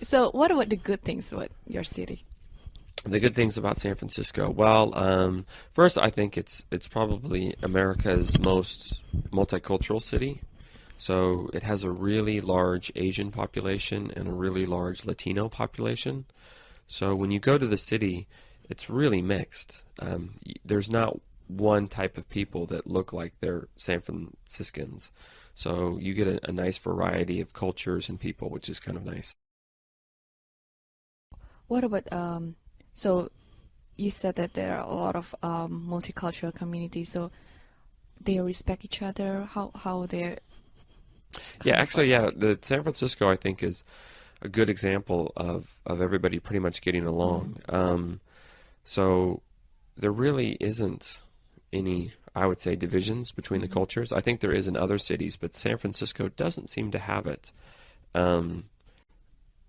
So what about the good things about your city? The good things about San Francisco. Well, first, I think it's probably America's most multicultural city. So it has a really large Asian population and a really large Latino population. So when you go to the city, it's really mixed. There's not one type of people that look like they're San Franciscans. So you get a nice variety of cultures and people, which is kind of nice. What about so you said that there are a lot of multicultural communities, so they respect each other. How they're Yeah, kind of actually, yeah, like. the San Francisco I think is a good example of everybody pretty much getting Mm, along. So there really isn't any, I would say, divisions between the mm, cultures. I think there is in other cities, but San Francisco doesn't seem to have it. Um,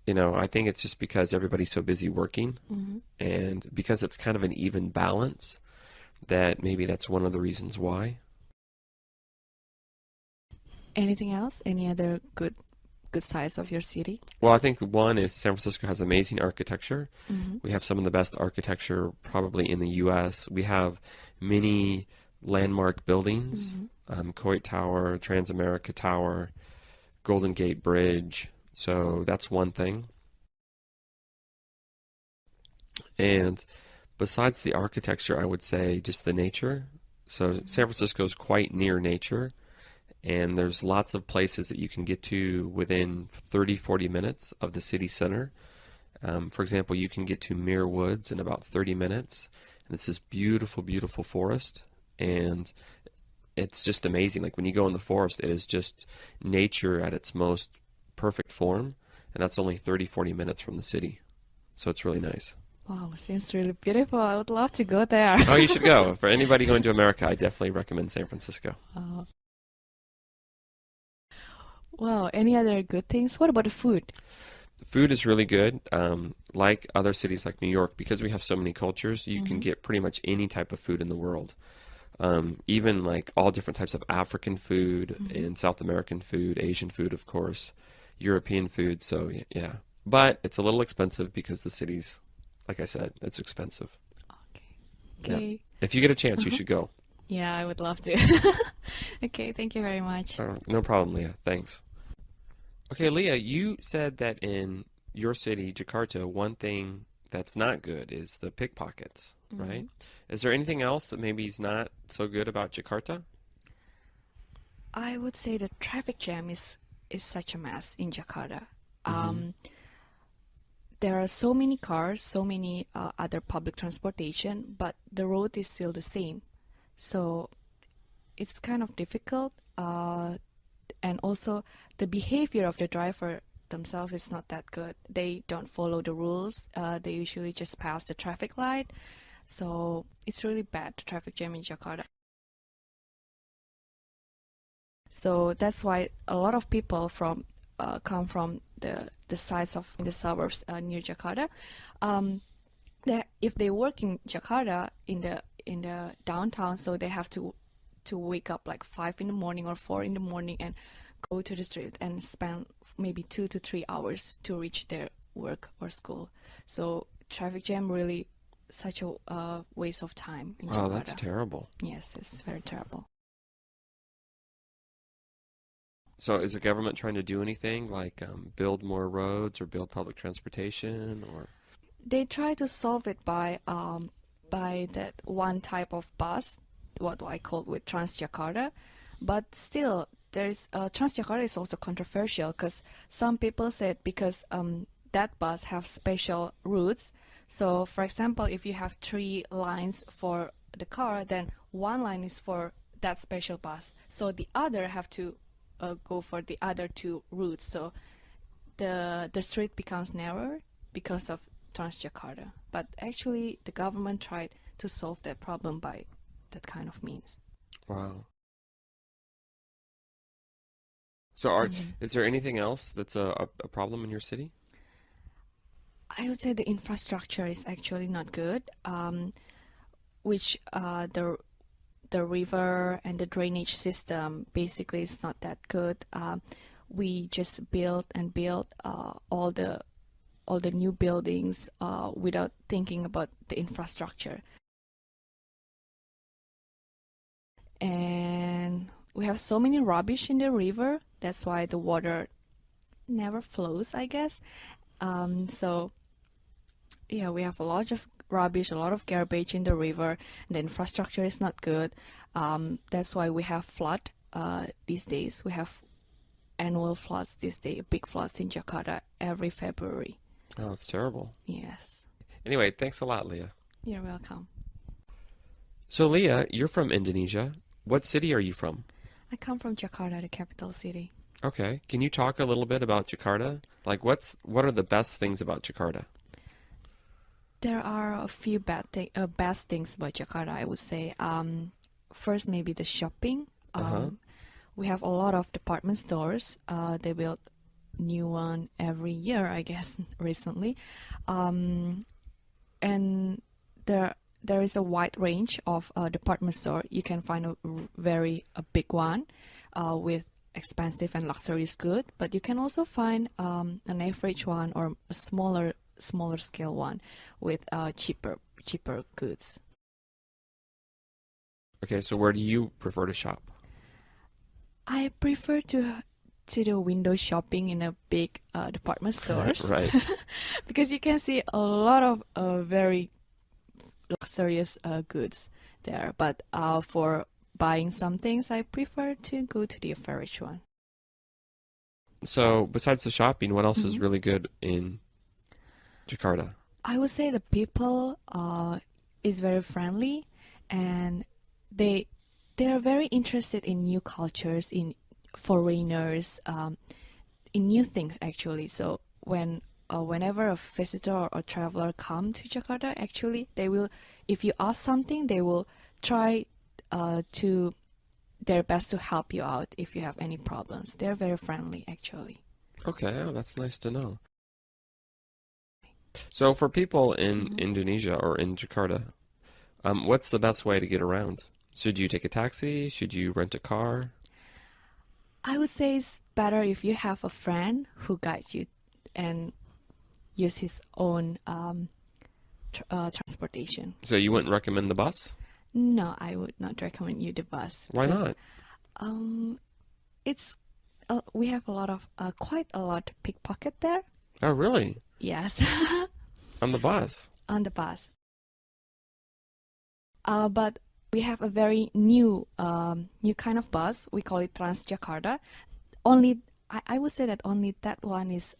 I think it's just because everybody's so busy working mm. and because it's kind of an even balance that maybe that's one of the reasons why. Anything else? Any other good sides of your city? Well, I think one is San Francisco has amazing architecture. Mm-hmm. We have some of the best architecture probably in the U.S. We have many landmark buildings, Mm-hmm. Coit Tower, Transamerica Tower, Golden Gate Bridge. So that's one thing. And besides the architecture, I would say just the nature. So San Francisco is quite near nature, and there's lots of places that you can get to within 30, 40 minutes of the city center. For example, you can get to Muir Woods in about 30 minutes, and it's this beautiful, beautiful forest, and it's just amazing. Like when you go in the forest, it is just nature at its most perfect form, and that's only 30, 40 minutes from the city. So it's really nice. Wow, seems really beautiful. I would love to go there. Oh, you should go. For anybody going to America, I definitely recommend San Francisco. Uh, wow, any other good things? What about the food? The food is really good. Like other cities like New York, because we have so many cultures, you can Mm-hmm. get pretty much any type of food in the world. Even like all different types of African food Mm-hmm. and South American food, Asian food, of course, European food. So yeah, but it's a little expensive because the city's, like I said, it's expensive. Okay. Yeah. Okay. If you get a chance, you Uh-huh. should go. Yeah, I would love to. Okay, thank you very much. No problem, Leah. Thanks. Okay, Leah, you said that in your city, Jakarta, one thing that's not good is the pickpockets, Mm-hmm. right? Is there anything else that maybe is not so good about Jakarta? I would say the traffic jam is such a mess in Jakarta. Mm-hmm. Um, there are so many cars, so many other public transportation, but the road is still the same. So it's kind of difficult. And also, the behavior of the driver themselves is not that good. They don't follow the rules. They usually just pass the traffic light. So it's really bad, the traffic jam in Jakarta. So that's why a lot of people from come from the sides of the suburbs near Jakarta. Um, if they work in Jakarta in the downtown, so they have to wake up like 5 in the morning or 4 in the morning and go to the street and spend maybe 2 to 3 hours to reach their work or school. So traffic jam really such a waste of time in Wow, that's Jakarta. terrible. Yes, it's very terrible. So is the government trying to do anything like build more roads or build public transportation or? They try to solve it by that one type of bus, what I call with Transjakarta, but still there's Transjakarta is also controversial because some people said because that bus have special routes. So for example, if you have 3 lines for the car, then one line is for that special bus. So the other have to go for the other two routes. So the street becomes narrower because of Transjakarta. But actually, the government tried to solve that problem by that kind of means. Wow. So Mhm. is there anything else that's a problem in your city? I would say the infrastructure is actually not good, which the river and the drainage system basically is not that good. We just built and built all the all the new buildings without thinking about the infrastructure. And we have so many rubbish in the river. That's why the water never flows, I guess. So yeah, we have a lot of rubbish, a lot of garbage in the river. The infrastructure is not good. That's why we have flood these days. We have annual floods these days, big floods in Jakarta every February. Oh, that's terrible. Yes. Anyway, thanks a lot, Leah. You're welcome. So, Leah, you're from Indonesia. What city are you from? I come from Jakarta, the capital city. Okay. Can you talk a little bit about Jakarta? Like, what are the best things about Jakarta? There are a few best things about Jakarta, I would say. First, maybe the shopping. We have a lot of department stores. They build new one every year, I guess, recently. And there is a wide range of department store. You can find a big one with expensive and luxurious good, but you can also find an average one or a smaller scale one with cheaper goods. Okay, so where do you prefer to shop? I prefer to do window shopping in a big department stores. Right. Because you can see a lot of very luxurious goods there. But for buying some things, I prefer to go to the average one. So besides the shopping, what else is really good in Jakarta? I would say the people is very friendly, and they are very interested in new cultures, in foreigners, in new things actually. So whenever a visitor or a traveler come to Jakarta, actually they will, if you ask something, they will try to their best to help you out if you have any problems. They're very friendly actually. Okay, oh, that's nice to know. So for people in Indonesia or in Jakarta, what's the best way to get around? Should you take a taxi? Should you rent a car? I would say it's better if you have a friend who guides you and use his own transportation. So you wouldn't recommend the bus? No, I would not recommend you the bus. Why not? It's we have a lot of quite a lot of pickpocket there. Oh, really? Yes. On the bus? On the bus. But we have a very new kind of bus. We call it Transjakarta. Only I would say that only that one is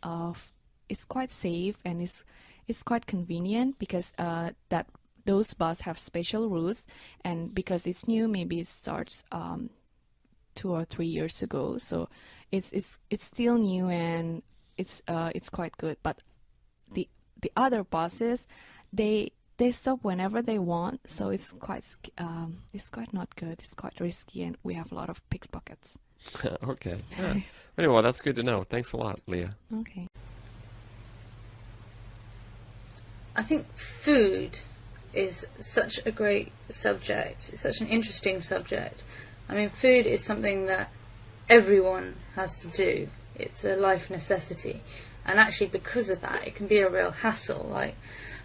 quite safe and it's quite convenient because that those buses have special routes, and because it's new, maybe it starts 2 or 3 years ago. So it's still new and it's quite good. But the other buses, they stop whenever they want, so it's quite not good. It's quite risky, and we have a lot of pickpockets. Okay. Yeah. Anyway, well, that's good to know. Thanks a lot, Leah. Okay. I think food is such a great subject. It's such an interesting subject. I mean, food is something that everyone has to do. It's a life necessity. And actually, because of that, it can be a real hassle. Like,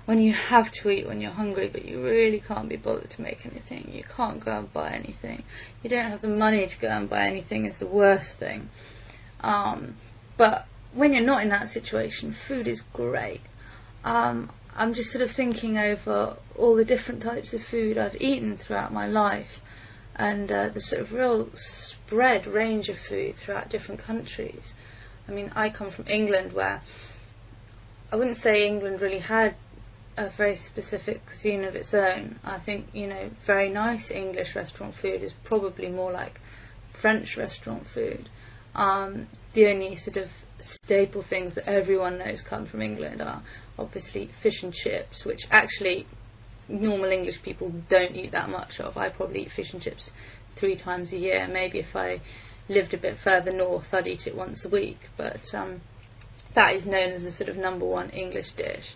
when you have to eat when you're hungry, but you really can't be bothered to make anything. You can't go and buy anything. You don't have the money to go and buy anything is the worst thing. But when you're not in that situation, food is great. I'm just sort of thinking over all the different types of food I've eaten throughout my life, and the sort of real spread range of food throughout different countries. I mean, I come from England, where I wouldn't say England really had a very specific cuisine of its own. I think, very nice English restaurant food is probably more like French restaurant food. The only sort of staple things that everyone knows come from England are obviously fish and chips, which actually normal English people don't eat that much of. I probably eat fish and chips 3 times a year. Maybe if I lived a bit further north, I'd eat it once a week. But that is known as a sort of #1 English dish.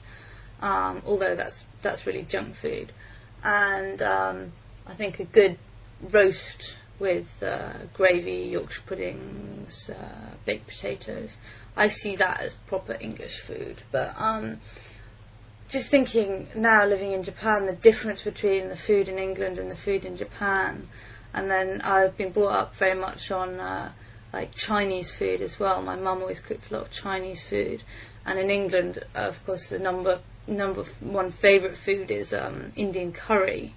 Although that's really junk food. And I think a good roast with gravy, Yorkshire puddings, baked potatoes. I see that as proper English food. But just thinking now, living in Japan, the difference between the food in England and the food in Japan, and then I've been brought up very much on like Chinese food as well. My mum always cooked a lot of Chinese food, and in England, of course, the number one favourite food is Indian curry.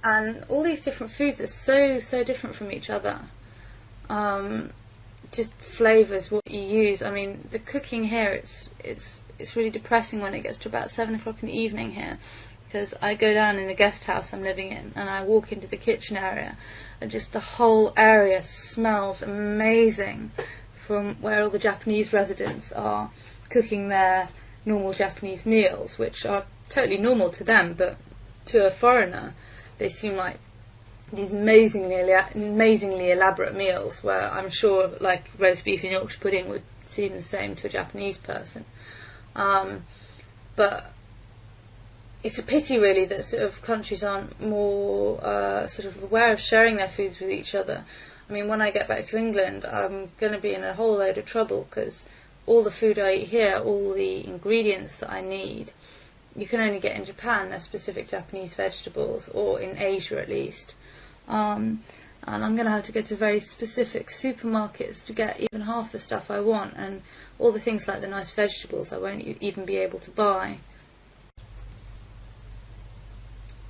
And all these different foods are so different from each other. Just flavours, what you use. I mean, the cooking here, it's really depressing when it gets to about 7 o'clock in the evening here, because I go down in the guest house I'm living in and I walk into the kitchen area, and just the whole area smells amazing from where all the Japanese residents are cooking their normal Japanese meals, which are totally normal to them, but to a foreigner they seem like these amazingly elaborate meals, where I'm sure like roast beef and Yorkshire pudding would seem the same to a Japanese person. But it's a pity really that sort of countries aren't more sort of aware of sharing their foods with each other. I mean, when I get back to England, I'm going to be in a whole load of trouble, because all the food I eat here, all the ingredients that I need, you can only get in Japan. They're specific Japanese vegetables, or in Asia at least. And I'm going to have to go to very specific supermarkets to get even half the stuff I want, and all the things like the nice vegetables I won't even be able to buy.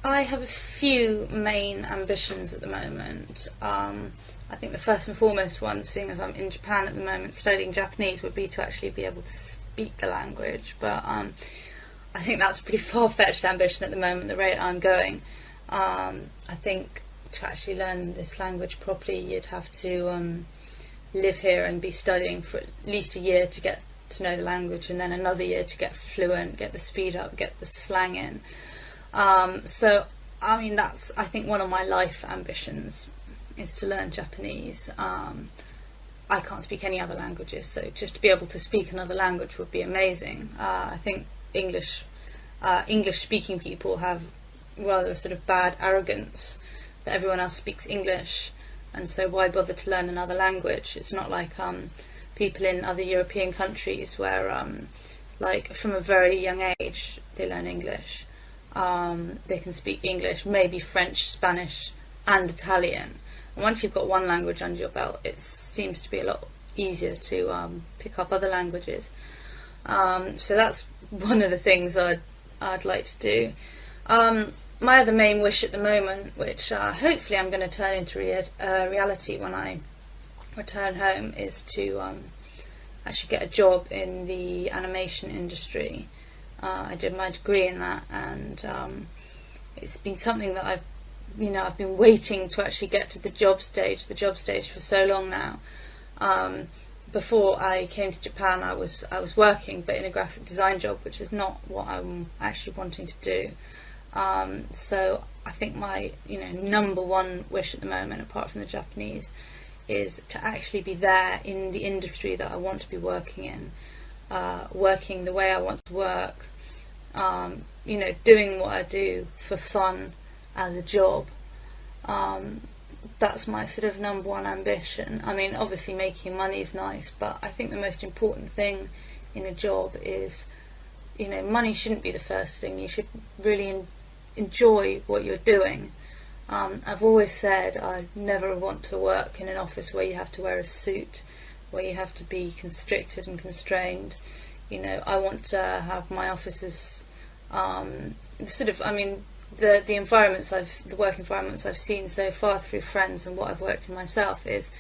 I have a few main ambitions at the moment. I think the first and foremost one, seeing as I'm in Japan at the moment studying Japanese, would be to actually be able to speak the language. But I think that's a pretty far-fetched ambition at the moment, the rate I'm going. I think to actually learn this language properly, you'd have to live here and be studying for at least a year to get to know the language, and then another year to get fluent, get the speed up, get the slang in. So, I mean, that's, I think, one of my life ambitions, is to learn Japanese. I can't speak any other languages, so just to be able to speak another language would be amazing. I think English-speaking people have rather a sort of bad arrogance that everyone else speaks English, and so why bother to learn another language? It's not like people in other European countries where, like, from a very young age they learn English. They can speak English, maybe French, Spanish and Italian. And once you've got one language under your belt, it seems to be a lot easier to pick up other languages. So that's one of the things I'd like to do. My other main wish at the moment, which hopefully I'm going to turn into reality when I return home, is to actually get a job in the animation industry. I did my degree in that, and it's been something that I've been waiting to actually get to the job stage for so long now. Before I came to Japan, I was working, but in a graphic design job, which is not what I'm actually wanting to do. So I think my number one wish at the moment, apart from the Japanese, is to actually be there in the industry that I want to be working in, working the way I want to work, doing what I do for fun as a job. That's my sort of number one ambition. I mean, obviously making money is nice, but I think the most important thing in a job is, money shouldn't be the first thing. You should really enjoy what you're doing. I've always said I never want to work in an office where you have to wear a suit, where you have to be constricted and constrained. I want to have my offices the work environments I've seen so far through friends and what I've worked in myself is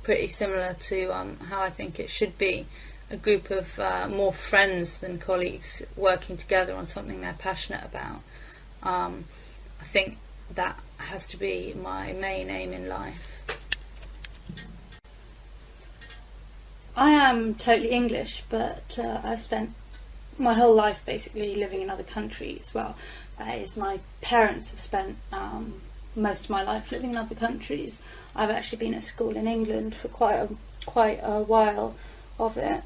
pretty similar to how I think it should be. A group of more friends than colleagues working together on something they're passionate about. I think that has to be my main aim in life. I am totally English, but I spent my whole life basically living in other countries. Well, that is, my parents have spent most of my life living in other countries. I've actually been at school in England for quite a while of it.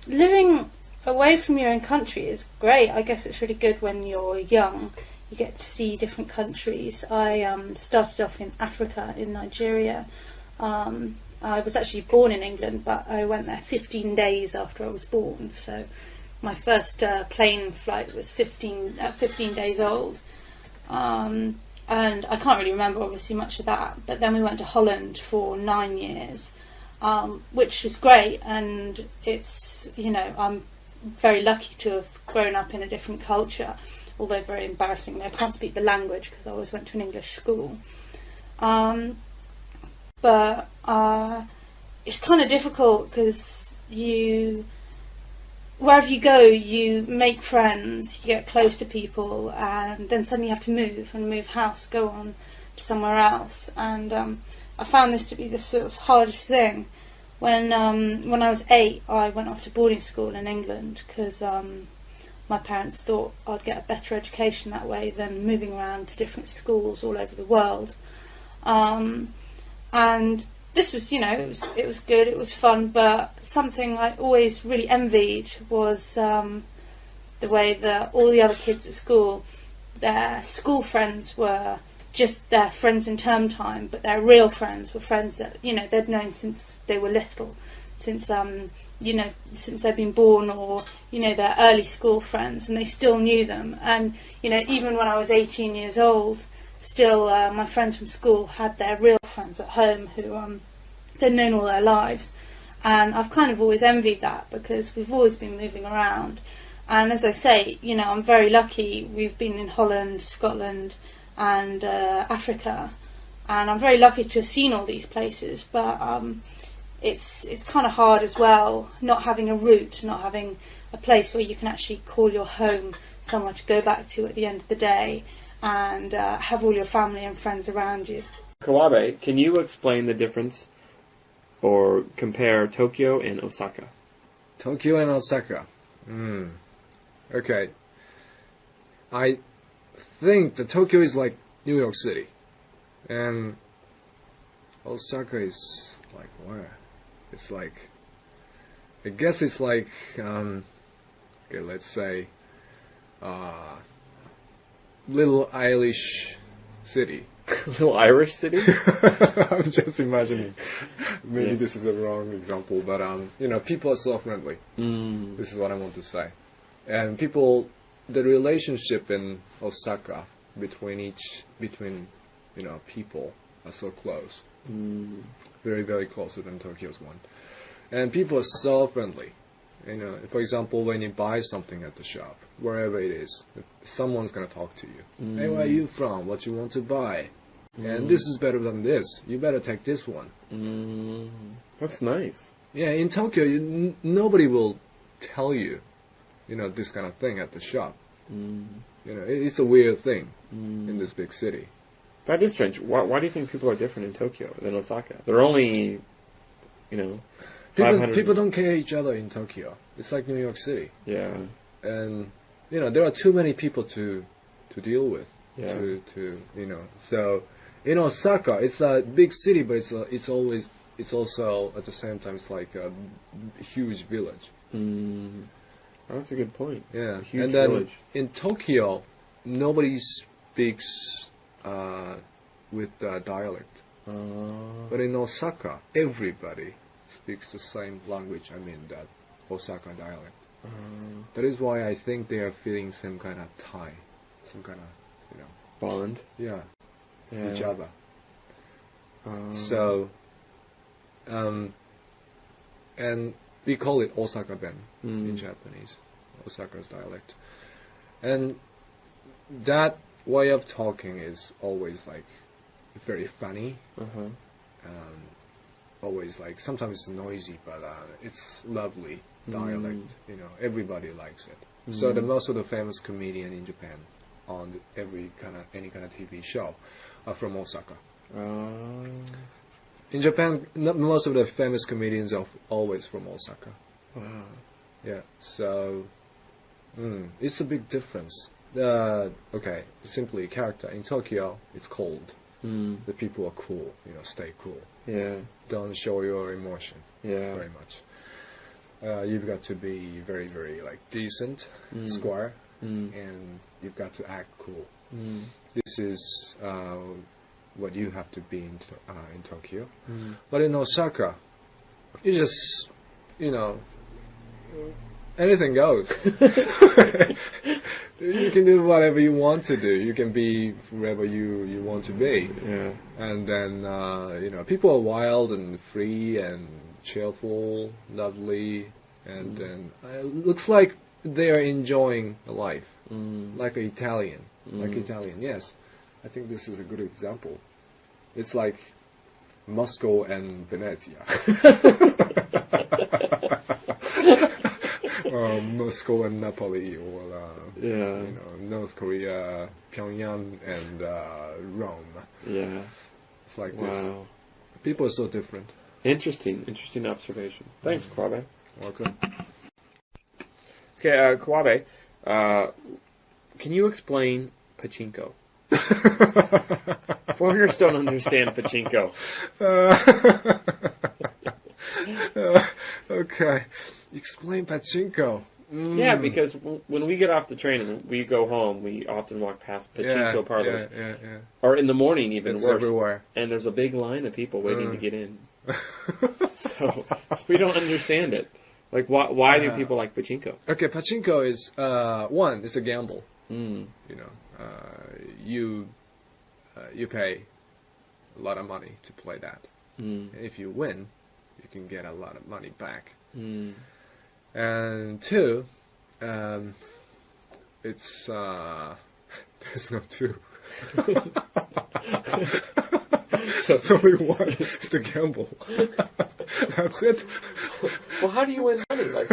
Living away from your own country is great. I guess it's really good when you're young. you get to see different countries. I started off in Africa, in Nigeria. I was actually born in England, but I went there 15 days after I was born. So my first plane flight was 15 days old. And I can't really remember obviously much of that. But then we went to Holland for 9 years, which was great. And it's, I'm very lucky to have grown up in a different culture, although very embarrassingly I can't speak the language because I always went to an English school. But it's kind of difficult because wherever you go, you make friends, you get close to people, and then suddenly you have to move house, go on to somewhere else. And I found this to be the sort of hardest thing. When I was 8, I went off to boarding school in England because my parents thought I'd get a better education that way than moving around to different schools all over the world. And this was, it was good, it was fun, but something I always really envied was the way that all the other kids at school, their school friends were just their friends in term time, but their real friends were friends that, they'd known since they were little, since since they'd been born, or, their early school friends, and they still knew them. And, even when I was 18 years old, still my friends from school had their real friends at home who they'd known all their lives. And I've kind of always envied that because we've always been moving around. And as I say, I'm very lucky. We've been in Holland, Scotland, and Africa, and I'm very lucky to have seen all these places, but it's kind of hard as well, not having a route, not having a place where you can actually call your home, somewhere to go back to at the end of the day, and have all your family and friends around you. Kawabe, can you explain the difference or compare Tokyo and Osaka? Tokyo and Osaka. Okay. I think that Tokyo is like New York City, and Osaka is like where? It's like, I guess it's like, okay, let's say, Little Irish city. Little Irish city? I'm just imagining. Maybe this is a wrong example, but people are so friendly. This is what I want to say, and the relationship in Osaka between people are so close. Very, very closer than Tokyo's one. And people are so friendly. For example, when you buy something at the shop, wherever it is, someone's going to talk to you. Hey, where are you from? What you want to buy? And this is better than this. You better take this one. That's nice. Yeah, in Tokyo, nobody will tell you, this kind of thing at the shop. It's a weird thing in this big city. That is strange. Why do you think people are different in Tokyo than Osaka? They're only, people don't care each other in Tokyo. It's like New York City. Yeah. And there are too many people to deal with. Yeah. So in Osaka, it's a big city, but it's also at the same time it's like a huge village. That's a good point. Yeah. A huge and then village. In Tokyo, nobody speaks with dialect. But in Osaka, everybody speaks the same language. I mean, that Osaka dialect. That is why I think they are feeling some kind of tie, some kind of, Bond. Yeah. Yeah. Each other. So, and we call it Osaka Ben in Japanese, Osaka's dialect. And that way of talking is always like very funny. Always like, sometimes it's noisy, but it's lovely dialect. Everybody likes it. So the most of the famous comedian in Japan on any kind of TV show are from Osaka. In Japan, most of the famous comedians are always from Osaka. Wow. Yeah, so it's a big difference. Okay, simply character. In Tokyo, it's cold. The people are cool, stay cool. Yeah. Don't show your emotion. Yeah. Very much. You've got to be very, very decent, square. and you've got to act cool. This is what you have to be in Tokyo. But in Osaka, you just, anything goes. You can do whatever you want to do. You can be whoever you want to be. Yeah. And then, people are wild and free and cheerful, lovely, and then it looks like they are enjoying life, like an Italian. Like Italian, yes. I think this is a good example. It's like Moscow and Venezia. Moscow and Napoli, or North Korea, Pyongyang and Rome. Yeah. It's like this. Wow. People are so different. Interesting observation. Thanks, Kawabe. Welcome. Okay, Kawabe, can you explain pachinko? Foreigners don't understand pachinko. Okay. Explain pachinko. Yeah, because when we get off the train and we go home, we often walk past pachinko parlors. Yeah. Or in the morning, even It's worse. everywhere. And there's a big line of people waiting to get in. So we don't understand it. Like, why do people like pachinko? Okay, pachinko is one. It's a gamble. You pay a lot of money to play that. And if you win, you can get a lot of money back. And two, it's there's no two. There's only one. It's the gamble. That's it. Well, how do you win money? Like,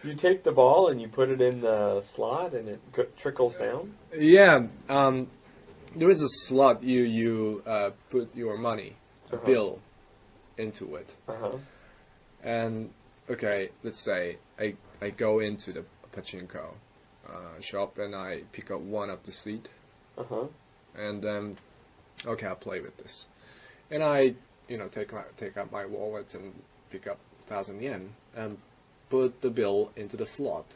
you take the ball and you put it in the slot and it trickles down? Yeah. There is a slot. You put your money, bill, into it. And okay, let's say I go into the pachinko shop and I pick up one of the seat. And then, okay, I'll play with this. And I, take out my wallet and pick up 1,000 yen and put the bill into the slot.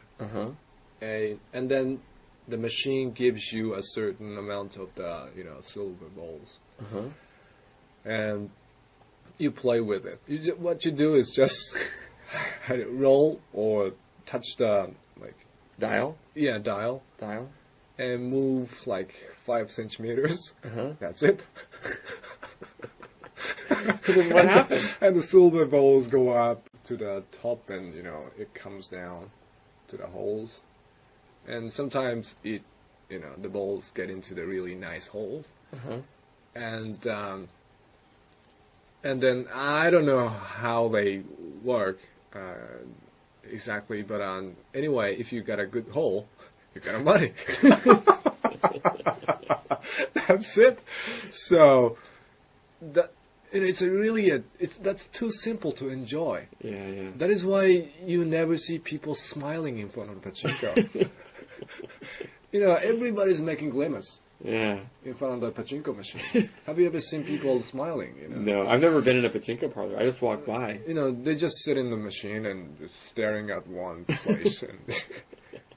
And then the machine gives you a certain amount of the, silver balls. And you play with it. What you do is just roll or touch the, Dial? Yeah, dial. And move 5 centimeters. That's it. Then what happens? And the silver balls go up to the top, and it comes down to the holes. And sometimes the balls get into the really nice holes. And then I don't know how they work exactly, but anyway, if you got a good hole, you got money. That's it. So that's too simple to enjoy. Yeah. That is why you never see people smiling in front of the pachinko. Everybody's making grimace. Yeah. In front of the pachinko machine. Have you ever seen people smiling? No, I've never been in a pachinko parlor. I just walk by. They just sit in the machine and just staring at one place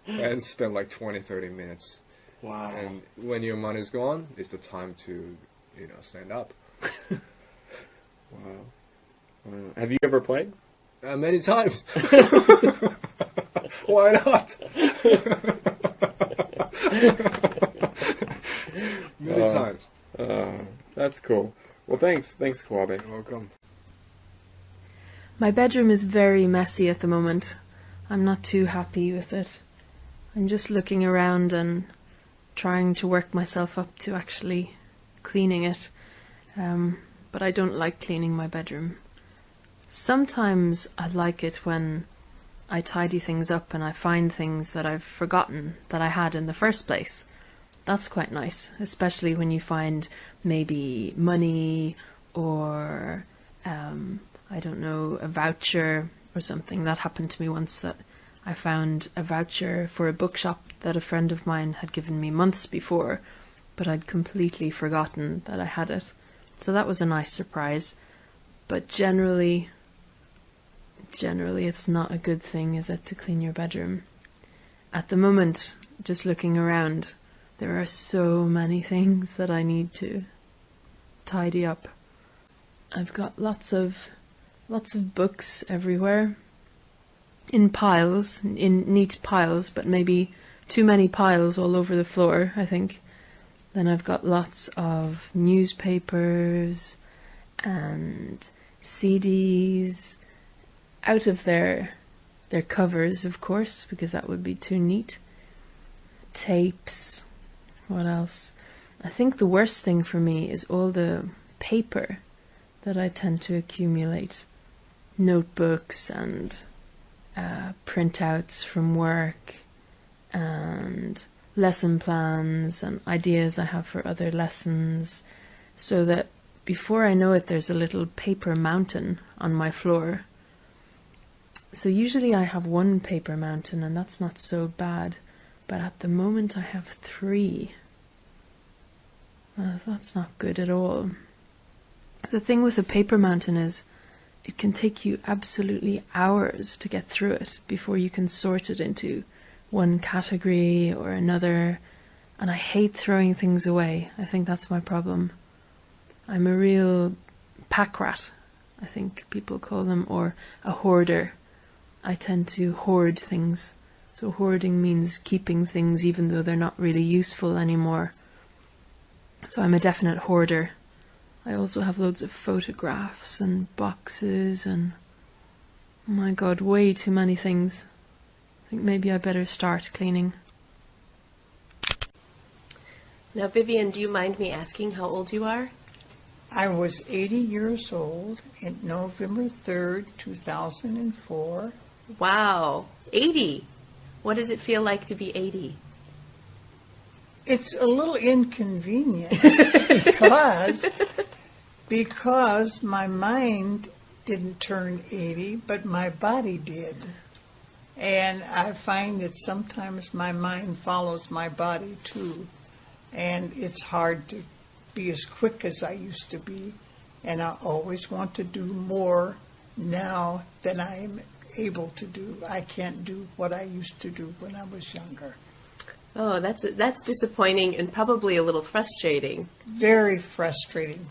and spend 20, 30 minutes. Wow. And when your money's gone, it's the time to, stand up. Wow. Have you ever played? Many times. Why not? Many times. That's cool. Well, thanks, Kawabe. You're welcome. My bedroom is very messy at the moment. I'm not too happy with it. I'm just looking around and trying to work myself up to actually cleaning it. But I don't like cleaning my bedroom. Sometimes I like it when I tidy things up and I find things that I've forgotten that I had in the first place. That's quite nice, especially when you find maybe money or, I don't know, a voucher or something. That happened to me once, that I found a voucher for a bookshop that a friend of mine had given me months before, but I'd completely forgotten that I had it. So that was a nice surprise. But generally it's not a good thing, is it, to clean your bedroom? at the moment, just looking around, there are so many things that I need to tidy up. I've got lots of books everywhere, in piles, in neat piles, but maybe too many piles all over the floor, I think. Then I've got lots of newspapers and CDs out of their covers, of course, because that would be too neat. Tapes. What else? I think the worst thing for me is all the paper that I tend to accumulate. Notebooks and printouts from work and lesson plans and ideas I have for other lessons, so that before I know it, there's a little paper mountain on my floor. So usually I have one paper mountain, and that's not so bad, but at the moment I have 3. That's not good at all. The thing with a paper mountain is it can take you absolutely hours to get through it before you can sort it into one category or another, and I hate throwing things away. I think that's my problem. I'm a real pack rat, I think people call them, or a hoarder. I tend to hoard things. So hoarding means keeping things even though they're not really useful anymore. So I'm a definite hoarder. I also have loads of photographs and boxes and, oh my god, way too many things. I think maybe I better start cleaning. Now, Vivian, do you mind me asking how old you are? I was 80 years old on November 3rd, 2004. Wow, 80. What does it feel like to be 80? It's a little inconvenient because my mind didn't turn 80, but my body did. And I find that sometimes my mind follows my body too. And it's hard to be as quick as I used to be. And I always want to do more now than I'm able to do. I can't do what I used to do when I was younger. Oh, that's disappointing and probably a little frustrating. Very frustrating,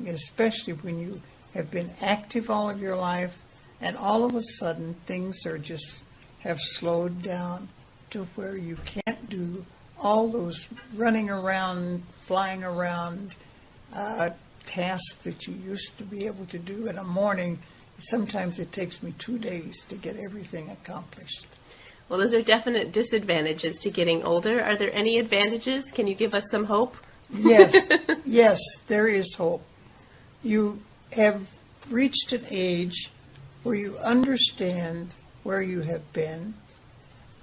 especially when you have been active all of your life and all of a sudden things have slowed down to where you can't do all those running around, flying around tasks that you used to be able to do in a morning. Sometimes it takes me 2 days to get everything accomplished. Well, those are definite disadvantages to getting older. Are there any advantages? Can you give us some hope? Yes, there is hope. You have reached an age where you understand where you have been.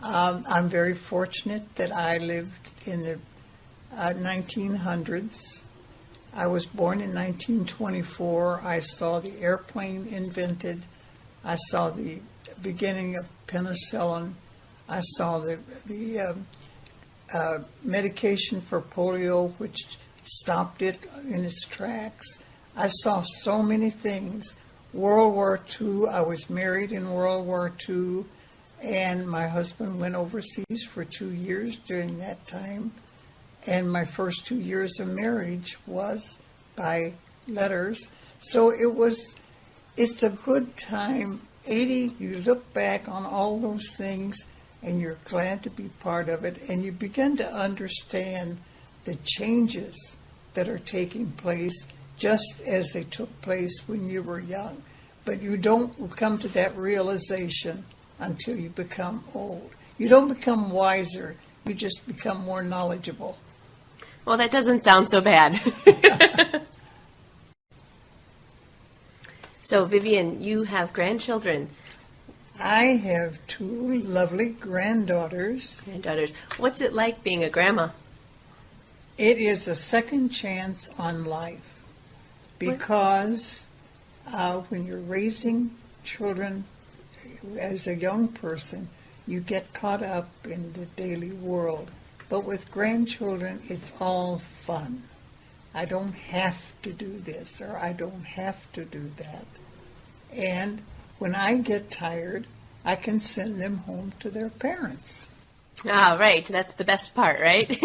I'm very fortunate that I lived in the 1900s. I was born in 1924. I saw the airplane invented. I saw the beginning of penicillin. I saw the medication for polio, which stopped it in its tracks. I saw so many things. World War II, I was married in World War II, and my husband went overseas for 2 years during that time. And my first 2 years of marriage was by letters. So it's a good time. 80, you look back on all those things and you're glad to be part of it, and you begin to understand the changes that are taking place just as they took place when you were young. But you don't come to that realization until you become old. You don't become wiser, you just become more knowledgeable. Well, that doesn't sound so bad. So, Vivian, you have grandchildren. I have 2 lovely granddaughters. What's it like being a grandma? It is a second chance on life because when you're raising children as a young person, you get caught up in the daily world. But with grandchildren, it's all fun. I don't have to do this or I don't have to do that. And when I get tired, I can send them home to their parents. Ah, right. That's the best part, right?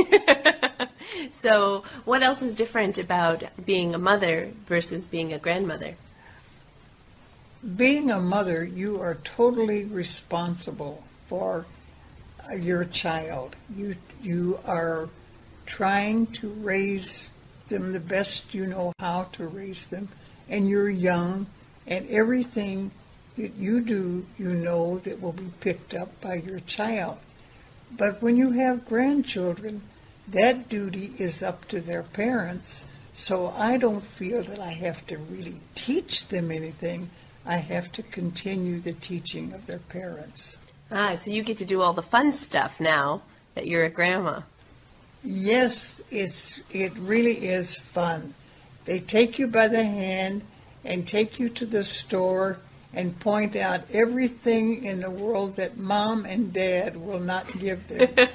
So, what else is different about being a mother versus being a grandmother? Being a mother, you are totally responsible for your child. You are trying to raise them the best you know how to raise them, and you're young, and everything that you do, you know that will be picked up by your child. But when you have grandchildren, that duty is up to their parents, so I don't feel that I have to really teach them anything. I have to continue the teaching of their parents. Ah, so you get to do all the fun stuff now that you're a grandma. Yes, it really is fun. They take you by the hand and take you to the store and point out everything in the world that mom and dad will not give them.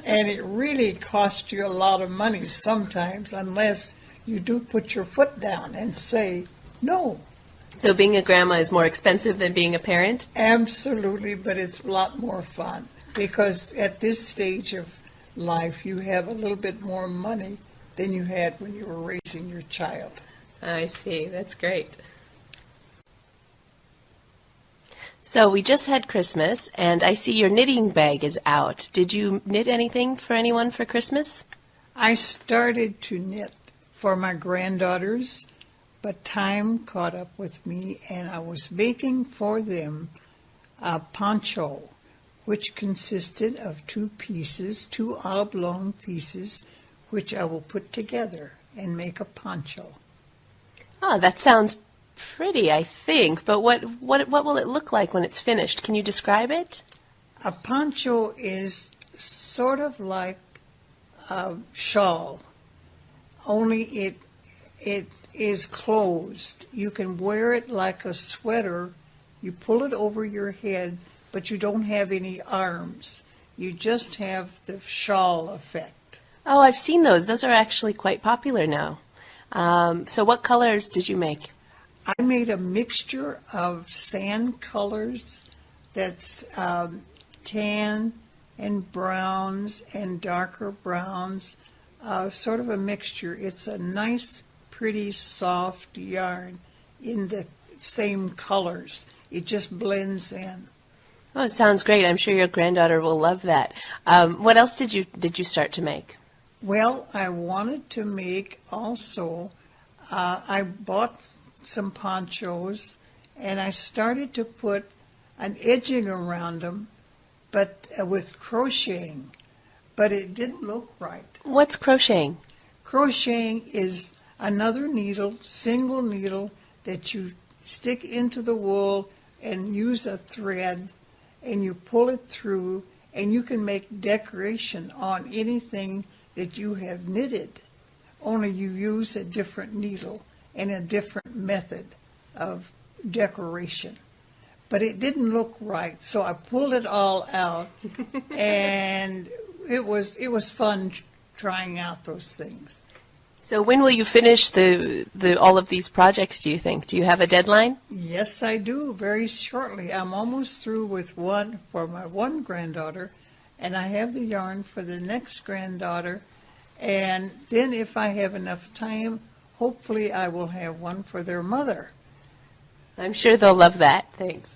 And it really costs you a lot of money sometimes, unless you do put your foot down and say no. So being a grandma is more expensive than being a parent? Absolutely, but it's a lot more fun because at this stage of life you have a little bit more money than you had when you were raising your child. I see. That's great. So we just had Christmas, and I see your knitting bag is out. Did you knit anything for anyone for Christmas? I started to knit for my granddaughters, but time caught up with me, and I was making for them a poncho, which consisted of two pieces, two oblong pieces, which I will put together and make a poncho. Oh, that sounds pretty, I think. But what will it look like when it's finished? Can you describe it? A poncho is sort of like a shawl, only it is closed. You can wear it like a sweater. You pull it over your head, but you don't have any arms. You just have the shawl effect. Oh, I've seen those. Those are actually quite popular now. So what colors did you make? I made a mixture of sand colors that's tan and browns and darker browns, sort of a mixture. It's a nice, pretty, soft yarn in the same colors. It just blends in. Oh, it sounds great. I'm sure your granddaughter will love that. What else did you start to make? Well, I wanted to make also, I bought some ponchos and I started to put an edging around them, but with crocheting, but it didn't look right. What's crocheting? Crocheting is another needle, single needle, that you stick into the wool and use a thread and you pull it through, and you can make decoration on anything that you have knitted, only you use a different needle and a different method of decoration. But it didn't look right, so I pulled it all out, and it was fun trying out those things. So when will you finish all of these projects, do you think? Do you have a deadline? Yes, I do, very shortly. I'm almost through with one for my one granddaughter, and I have the yarn for the next granddaughter. And then if I have enough time, hopefully I will have one for their mother. I'm sure they'll love that. Thanks.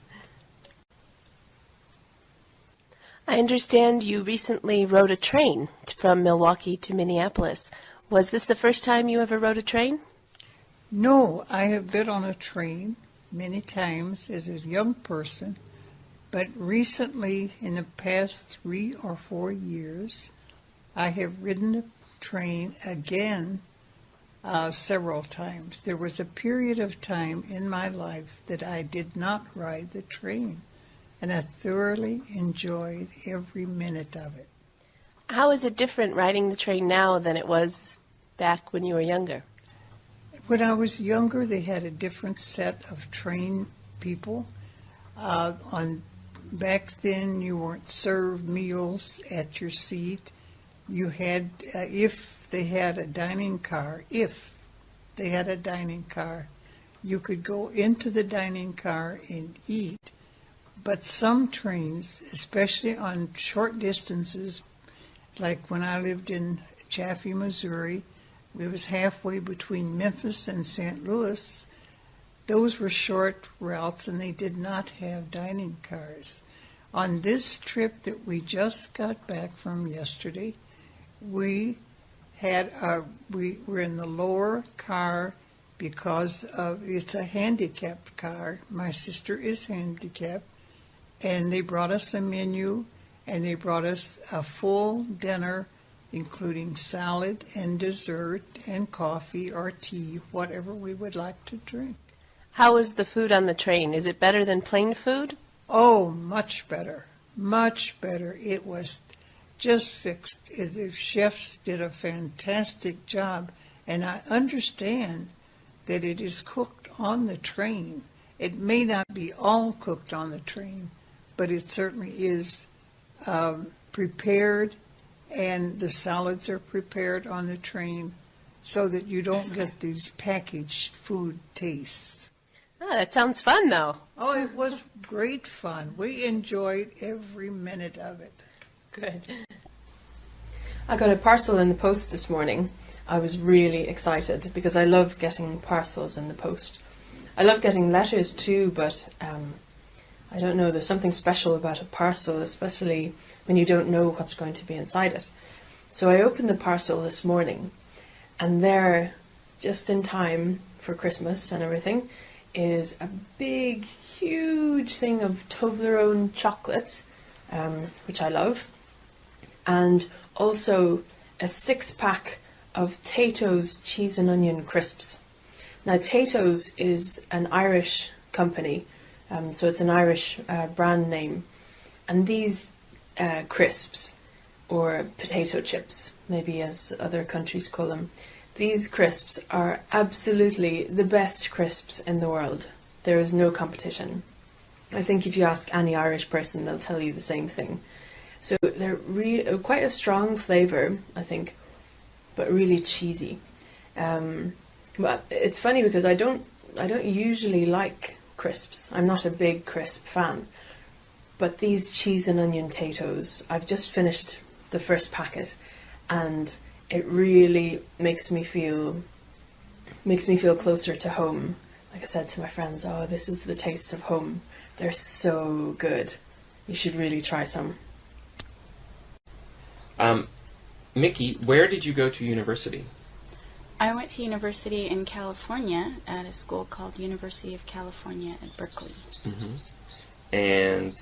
I understand you recently rode a train from Milwaukee to Minneapolis. Was this the first time you ever rode a train? No, I have been on a train many times as a young person, but recently, in the past 3 or 4 years, I have ridden the train again several times. There was a period of time in my life that I did not ride the train, and I thoroughly enjoyed every minute of it. How is it different riding the train now than it was back when you were younger? When I was younger, they had a different set of trained people. Back then, you weren't served meals at your seat. You had, if they had a dining car, you could go into the dining car and eat. But some trains, especially on short distances, like when I lived in Chaffee, Missouri, it was halfway between Memphis and St. Louis. Those were short routes and they did not have dining cars. On this trip that we just got back from yesterday, we were in the lower car because it's a handicapped car. My sister is handicapped, and they brought us a menu, and they brought us a full dinner, including salad and dessert and coffee or tea, whatever we would like to drink. How is the food on the train? Is it better than plain food? Oh, much better, much better. It was just fixed. The chefs did a fantastic job, and I understand that it is cooked on the train. It may not be all cooked on the train, but it certainly is prepared, and the salads are prepared on the train so that you don't get these packaged food tastes. Oh, that sounds fun, though. Oh, it was great fun. We enjoyed every minute of it. Good. I got a parcel in the post this morning. I was really excited because I love getting parcels in the post. I love getting letters too, but I don't know, there's something special about a parcel, especially when you don't know what's going to be inside it. So I opened the parcel this morning, and there, just in time for Christmas and everything, is a big, huge thing of Toblerone chocolates, which I love, and also a 6-pack of Tato's cheese and onion crisps. Now, Tato's is an Irish company, so it's an Irish brand name, and these crisps, or potato chips, maybe as other countries call them, these crisps are absolutely the best crisps in the world. There is no competition. I think if you ask any Irish person, they'll tell you the same thing. So they're quite a strong flavour, I think, but really cheesy. But it's funny because I don't usually like crisps. I'm not a big crisp fan. But these cheese and onion Tato's, I've just finished the first packet, and it really makes me feel closer to home. Like I said to my friends, oh, this is the taste of home. They're so good. You should really try some. Mickey, where did you go to university? I went to university in California at a school called University of California at Berkeley. Mm-hmm. And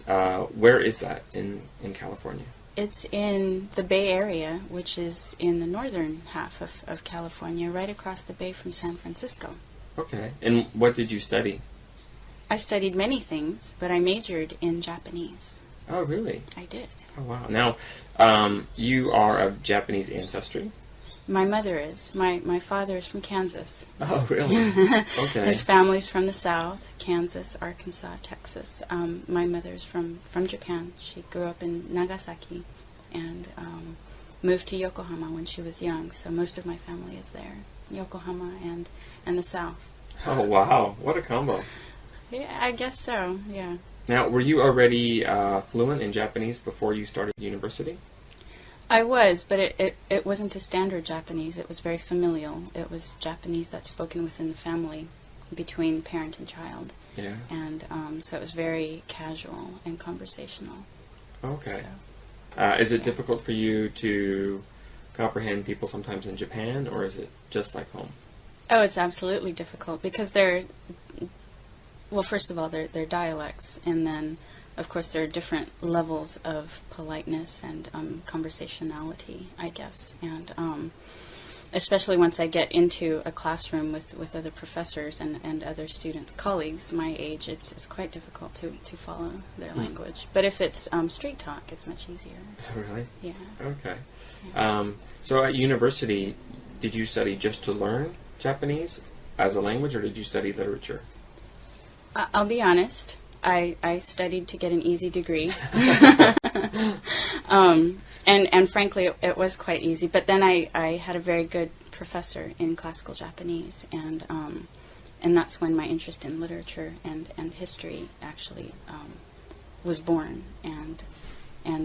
where is that in California? It's in the Bay Area, which is in the northern half of California, right across the bay from San Francisco. Okay. And what did you study? I studied many things, but I majored in Japanese. Oh, really? I did. Oh, wow. Now, you are of Japanese ancestry? My mother is. My father is from Kansas. Oh, really? Okay. His family's from the South, Kansas, Arkansas, Texas. My mother's from Japan. She grew up in Nagasaki and moved to Yokohama when she was young, so most of my family is there. Yokohama and the South. Oh, wow. What a combo. Yeah, I guess so, yeah. Now, were you already fluent in Japanese before you started university? I was, but it wasn't a standard Japanese. It was very familial. It was Japanese that's spoken within the family between parent and child. Yeah. And so it was very casual and conversational. Okay. So. Is it difficult for you to comprehend people sometimes in Japan, or is it just like home? Oh, it's absolutely difficult because well, first of all, they're dialects, and then, of course, there are different levels of politeness and conversationality, I guess. And especially once I get into a classroom with other professors and other students, colleagues my age, it's quite difficult to follow their language. But if it's street talk, it's much easier. Really? Yeah. Okay. Yeah. So at university, did you study just to learn Japanese as a language, or did you study literature? I'll be honest. I studied to get an easy degree, and frankly, it was quite easy. But then I had a very good professor in classical Japanese, and that's when my interest in literature and history actually was born, and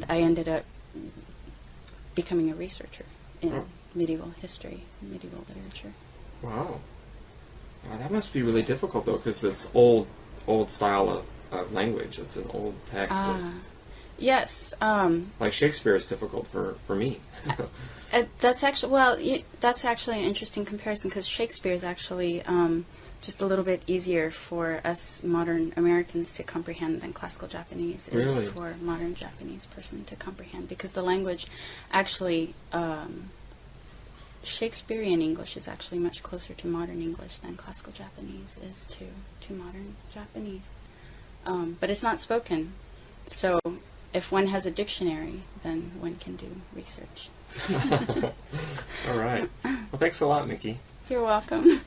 I ended up becoming a researcher in medieval history, medieval literature. Wow. That must be really difficult, though, because it's old style of language. It's an old text. Yes. Like Shakespeare is difficult for me. That's actually an interesting comparison, because Shakespeare is actually just a little bit easier for us modern Americans to comprehend than classical Japanese is for a modern Japanese person to comprehend, because the language actually, Shakespearean English is actually much closer to modern English than classical Japanese is to modern Japanese. But it's not spoken, so if one has a dictionary, then one can do research. All right. Well, thanks a lot, Nikki. You're welcome.